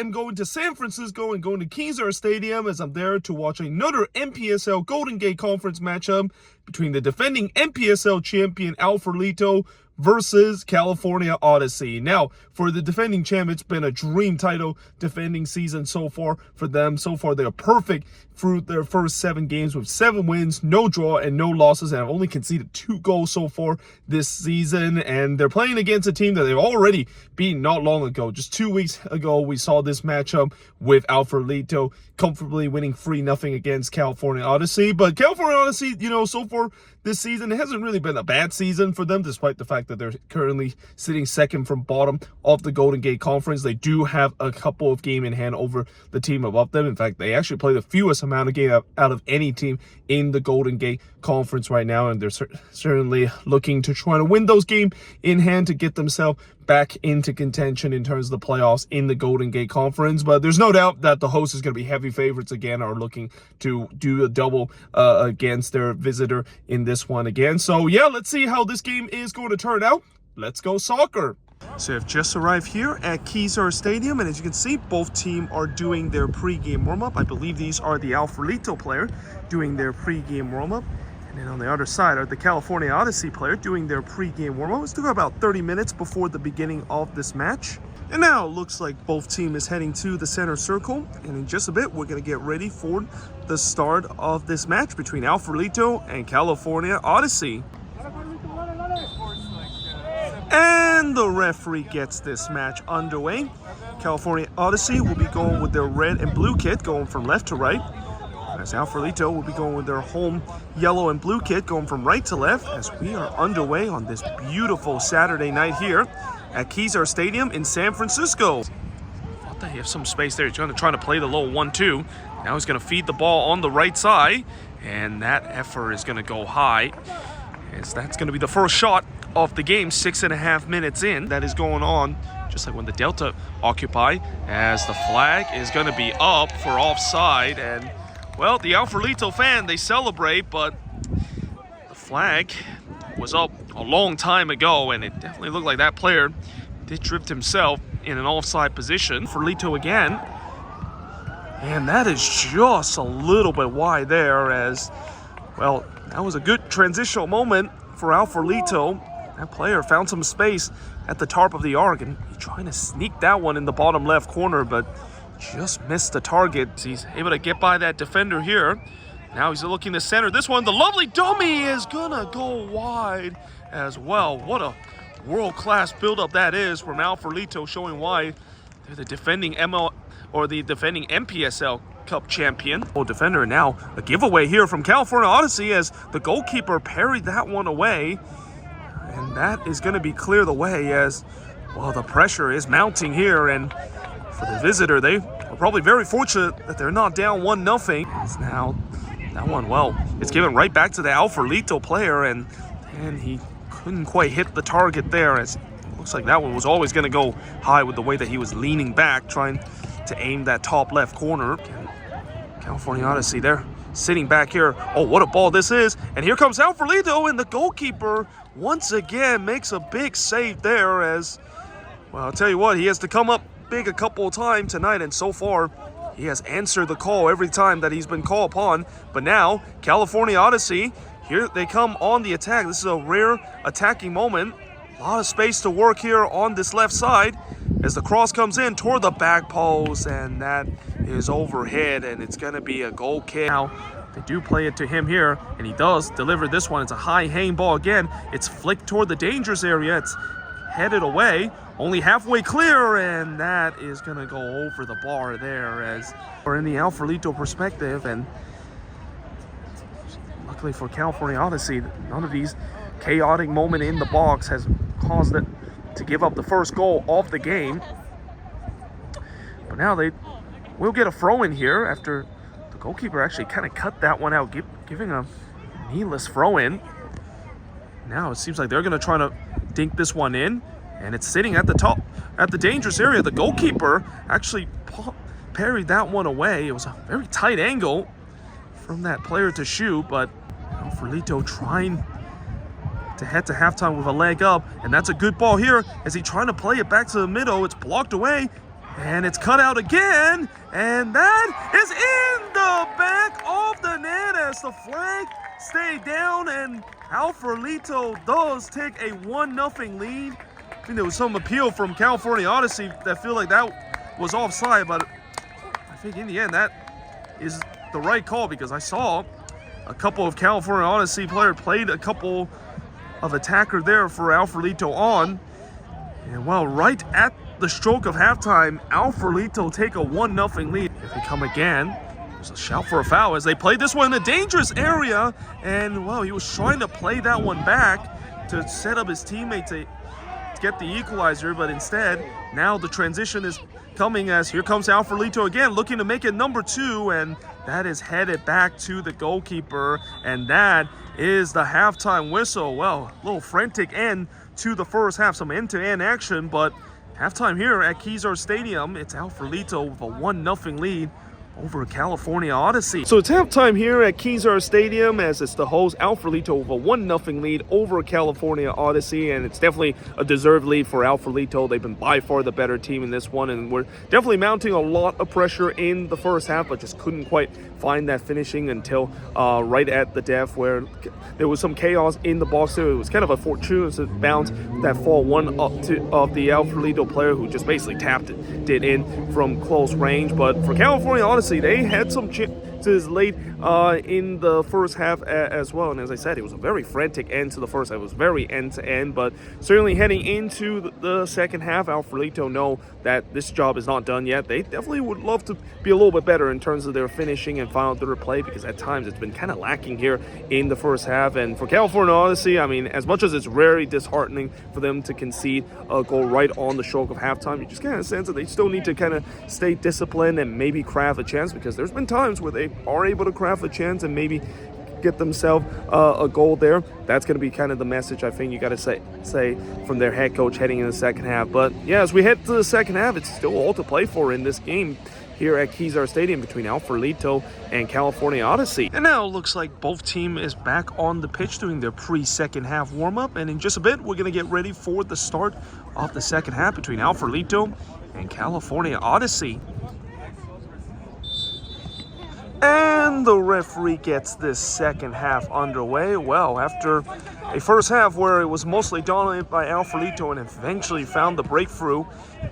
am going to San Francisco and going to Kezar Stadium as I'm there to watch another NPSL Golden Gate Conference matchup between the defending NPSL champion Farolito versus California Odyssey. Now, for the defending champ, it's been a dream title defending season so far for them. So far, they are perfect through their first 7 games with 7 wins, no draw, and no losses, and have only conceded 2 goals so far this season. And they're playing against a team that they've already beaten not long ago. Just 2 weeks ago, we saw this matchup with Farolito comfortably winning 3-0 against California Odyssey. But California Odyssey, so far this season, it hasn't really been a bad season for them, despite the fact that they're currently sitting second from bottom of the Golden Gate Conference. They do have a couple of games in hand over the team above them. In fact, they actually play the fewest amount of games out of any team in the Golden Gate Conference right now, and they're certainly looking to try to win those games in hand to get themselves back into contention in terms of the playoffs in the Golden Gate Conference. But there's no doubt that the host is going to be heavy favorites again, are looking to do a double against their visitor in this one again. So yeah, let's see how this game is going to turn out. Let's go soccer. So I've just arrived here at Kezar Stadium, and as you can see, both teams are doing their pre-game warm-up. I believe these are the Farolito player doing their pre-game warm-up. And then on the other side are the California Odyssey player doing their pre-game warm-up. It's still about 30 minutes before the beginning of this match. And now it looks like both teams is heading to the center circle. And in just a bit, we're going to get ready for the start of this match between Farolito and California Odyssey. And the referee gets this match underway. California Odyssey will be going with their red and blue kit, going from left to right. As Farolito will be going with their home yellow and blue kit, going from right to left, as we are underway on this beautiful Saturday night here at Kezar Stadium in San Francisco. Thought they have some space there. He's going to try to play the low 1-2. Now he's going to feed the ball on the right side, and that effort is going to go high, as that's going to be the first shot of the game, 6.5 minutes in. That is going on just like when the Delta occupy, as the flag is going to be up for offside. And well, the Farolito fan, they celebrate, but the flag was up a long time ago, and it definitely looked like that player did drift himself in an offside position. Farolito again, and that is just a little bit wide there, as well, that was a good transitional moment for Farolito. That player found some space at the top of the arc, and he's trying to sneak that one in the bottom left corner, but just missed the target. He's able to get by that defender here. Now he's looking to center this one. The lovely dummy is gonna go wide as well. What a world-class build-up that is from Farolito, showing why they're the defending defending NPSL Cup champion. Defender, now a giveaway here from California Odyssey, as the goalkeeper parried that one away. And that is going to be clear the way, as well, the pressure is mounting here, and for the visitor, they are probably very fortunate that they're not down 1-0. It's now that one, well, it's given right back to the Farolito player, and he couldn't quite hit the target there, as it looks like that one was always going to go high with the way that he was leaning back, trying to aim that top left corner. California Odyssey, they're sitting back here. Oh, what a ball this is. And here comes Farolito, and the goalkeeper once again makes a big save there, as, well, I'll tell you what, he has to come up big a couple of times tonight, and so far he has answered the call every time that he's been called upon. But now California Odyssey, here they come on the attack. This is a rare attacking moment. A lot of space to work here on this left side, as the cross comes in toward the back post, and that is overhead, and it's going to be a goal kick. Now they do play it to him here, and he does deliver this one. It's a high hang ball again. It's flicked toward the dangerous area. It's headed away, only halfway clear, and that is going to go over the bar there, as we're in the Farolito perspective. And luckily for California Odyssey, none of these chaotic moments in the box has caused it to give up the first goal of the game. But now they will get a throw in here after the goalkeeper actually kind of cut that one out, giving a needless throw in. Now it seems like they're going to try to dink this one in, and it's sitting at the top, at the dangerous area. The goalkeeper actually parried that one away. It was a very tight angle from that player to shoot, but Farolito trying to head to halftime with a leg up, and that's a good ball here as he trying to play it back to the middle. It's blocked away, And it's cut out again, and that is in the back of the net as the flag stayed down, and Farolito does take a 1-0 lead. I think there was some appeal from California Odyssey that feel like that was offside, but I think in the end that is the right call, because I saw a couple of California Odyssey players played a couple of attacker there for Farolito on, and well, right at the stroke of halftime, Farolito take a 1-0 lead. If they come again, there's a shout for a foul as they play this one in a dangerous area, and well, he was trying to play that one back to set up his teammate to get the equalizer, but instead now the transition is coming as here comes Farolito again, looking to make it number 2, and that is headed back to the goalkeeper, and that is the halftime whistle. Well, a little frantic end to the first half, some end-to-end action, but halftime here at Kezar Stadium, it's Farolito with a 1-0 lead over California Odyssey. So it's halftime here at Kezar Stadium as it's the host Farolito with a 1-0 lead over California Odyssey, and it's definitely a deserved lead for Farolito. They've been by far the better team in this one, and we're definitely mounting a lot of pressure in the first half, but just couldn't quite find that finishing until right at the death, where there was some chaos in the box there. It was kind of a fortuitous bounce that fall one up to of the Farolito player, who just basically tapped it in from close range. But for California Odyssey, they had some chances late in the first half as well, and as I said, it was a very frantic end to the first half. It was very end-to-end, but certainly heading into the second half, Farolito know that this job is not done yet. They definitely would love to be a little bit better in terms of their finishing and final third play, because at times it's been kind of lacking here in the first half. And for California Odyssey, I mean, as much as it's very disheartening for them to concede a goal right on the stroke of halftime, you just kind of sense that they still need to kind of stay disciplined and maybe craft a chance, because there's been times where they are able to craft a chance and maybe get themselves a goal there. That's going to be kind of the message I think you got to say from their head coach heading in the second half. But yeah, as we head to the second half, it's still all to play for in this game here at Kezar Stadium between Farolito and California Odyssey. And now it looks like both team is back on the pitch doing their pre-second half warm-up, and in just a bit we're going to get ready for the start of the second half between Farolito and California Odyssey. And the referee gets this second half underway. Well, after a first half where it was mostly dominated by Farolito and eventually found the breakthrough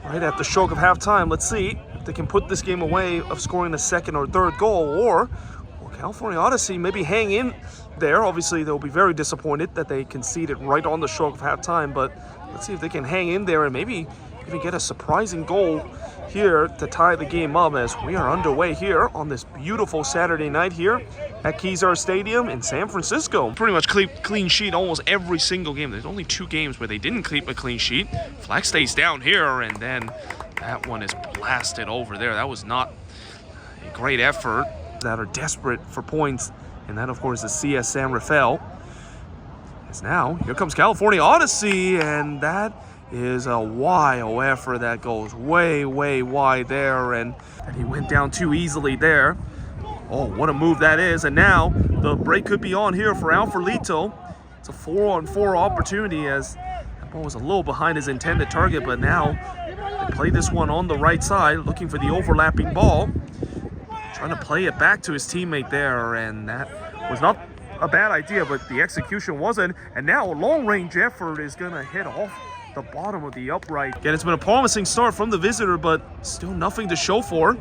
right at the stroke of halftime, let's see if they can put this game away of scoring the second or third goal, or will California Odyssey maybe hang in there. Obviously, they'll be very disappointed that they conceded right on the stroke of halftime, but let's see if they can hang in there and maybe even get a surprising goal here to tie the game up, as we are underway here on this beautiful Saturday night here at Kezar Stadium in San Francisco. Pretty much clean sheet almost every single game. There's only 2 games where they didn't keep a clean sheet. Flag stays down here, and then that one is blasted over there. That was not a great effort. That are desperate for points, and that of course is CA San Rafael. As now here comes California Odyssey, and that is a wild effort that goes way wide there, and he went down too easily there. Oh, what a move that is. And now the break could be on here for Farolito. It's a 4-on-4 opportunity, as that ball was a little behind his intended target, but now they play this one on the right side, looking for the overlapping ball, trying to play it back to his teammate there, and that was not a bad idea, but the execution wasn't. And now a long-range effort is gonna hit off the bottom of the upright. Again, it's been a promising start from the visitor, but still nothing to show for.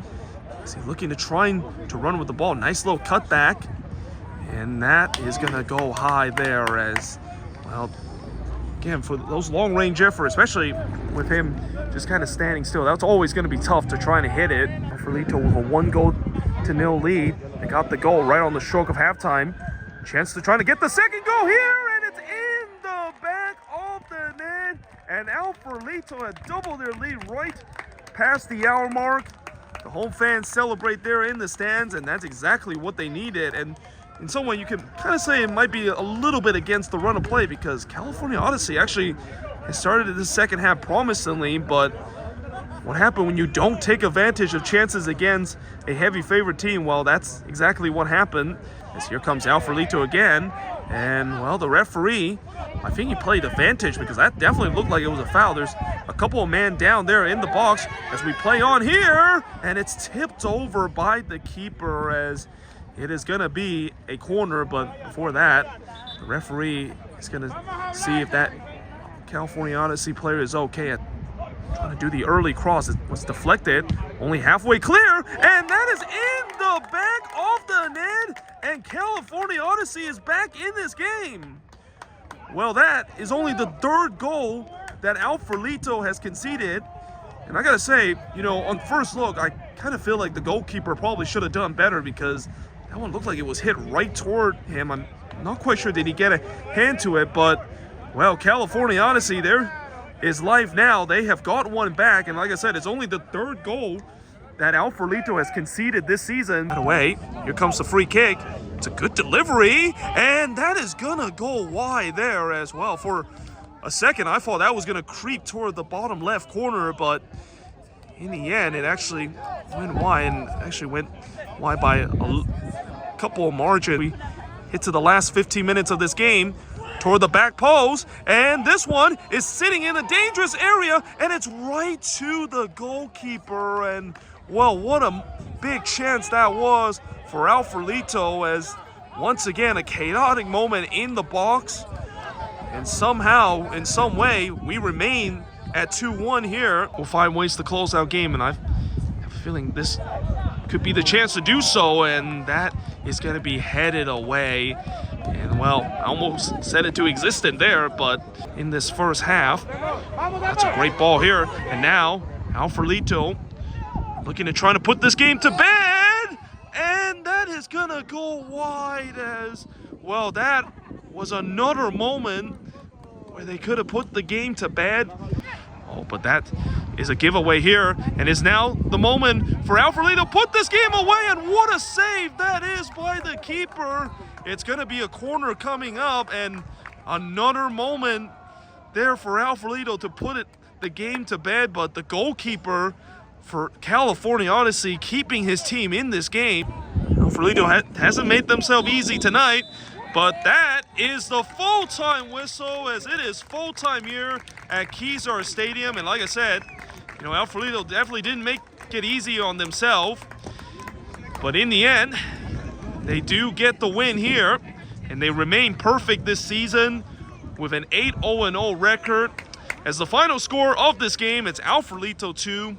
He's looking to trying to run with the ball. Nice little cutback, and that is gonna go high there. As well, again, for those long-range efforts, especially with him just kind of standing still, that's always going to be tough to try to hit it. Farolito with a 1-0 lead. They got the goal right on the stroke of halftime. Chance to try to get the second goal here, and it's in the back of the net. And Farolito had doubled their lead right past the hour mark. The home fans celebrate there in the stands, and that's exactly what they needed. And in some way, you can kind of say it might be a little bit against the run of play, because California Odyssey actually has started the second half promisingly, but what happened when you don't take advantage of chances against a heavy favorite team? Well, that's exactly what happened. As here comes Farolito again. And, well, the referee, I think he played advantage because that definitely looked like it was a foul. There's a couple of men down there in the box as we play on here. And it's tipped over by the keeper as it is going to be a corner. But before that, the referee is going to see if that California Odyssey player is okay at trying to do the early cross. It was deflected, only halfway clear, and that is in the back of the net, and California Odyssey is back in this game. Well, that is only the third goal that Farolito has conceded, and I gotta say, you know, on first look, I kind of feel like the goalkeeper probably should have done better because that one looked like it was hit right toward him. I'm not quite sure did he get a hand to it, but, well, California Odyssey, there is life now. They have got one back, and like I said, it's only the third goal that Farolito has conceded this season. By the way, here comes the free kick. It's a good delivery, and that is gonna go wide there as well. For a second, I thought that was gonna creep toward the bottom left corner, but in the end, it actually went wide, and actually went wide by a couple of margin. We hit to the last 15 minutes of this game toward the back post, and this one is sitting in a dangerous area, and it's right to the goalkeeper. And, well, what a big chance that was for Farolito, as once again a chaotic moment in the box, and somehow, in some way, we remain at 2-1 here. We'll find ways to close out game, and I have a feeling this could be the chance to do so, and that is going to be headed away. And, well, I almost set it to existence there, but in this first half, that's a great ball here. And now, Farolito looking to try to put this game to bed, and that is going to go wide as, well, that was another moment where they could have put the game to bed. Oh, but that is a giveaway here, and is now the moment for Farolito to put this game away, and what a save that is by the keeper. It's going to be a corner coming up, and another moment there for Farolito to put the game to bed, but the goalkeeper for California Odyssey keeping his team in this game. Farolito hasn't made themselves easy tonight, but that is the full-time whistle, as it is full-time here at Kezar Stadium. And like I said, you know, Farolito definitely didn't make it easy on themselves, but in the end, they do get the win here, and they remain perfect this season with an 8-0-0 record. As the final score of this game, it's Farolito 2,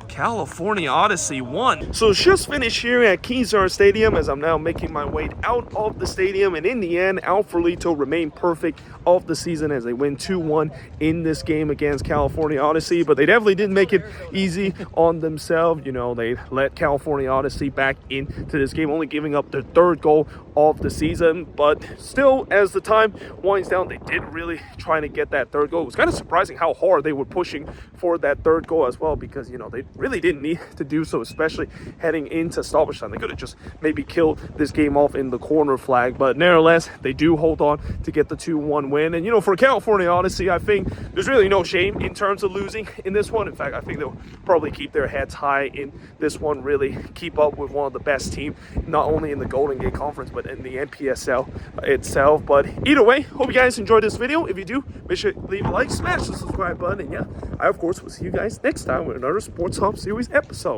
California Odyssey 1. So just finished here at Kezar Stadium, as I'm now making my way out of the stadium, and in the end, Farolito remained perfect of the season as they win 2-1 in this game against California Odyssey. But they definitely didn't make it easy on themselves. You know, they let California Odyssey back into this game, only giving up their third goal of the season. But still, as the time winds down, they did really try to get that third goal. It was kind of surprising how hard they were pushing for that third goal as well, because, you know, they really didn't need to do so, especially heading into stoppage time. They could have just maybe killed this game off in the corner flag, but nevertheless, they do hold on to get the 2-1 win. And, you know, for California Odyssey, I think there's really no shame in terms of losing in this one. In fact, I think they'll probably keep their heads high in this one, really keep up with one of the best teams, not only in the Golden Gate Conference, but in the NPSL itself. But either way, hope you guys enjoyed this video. If you do, make sure to leave a like, smash the subscribe button, and yeah, I, of course, will see you guys next time with another Sporthop series episode.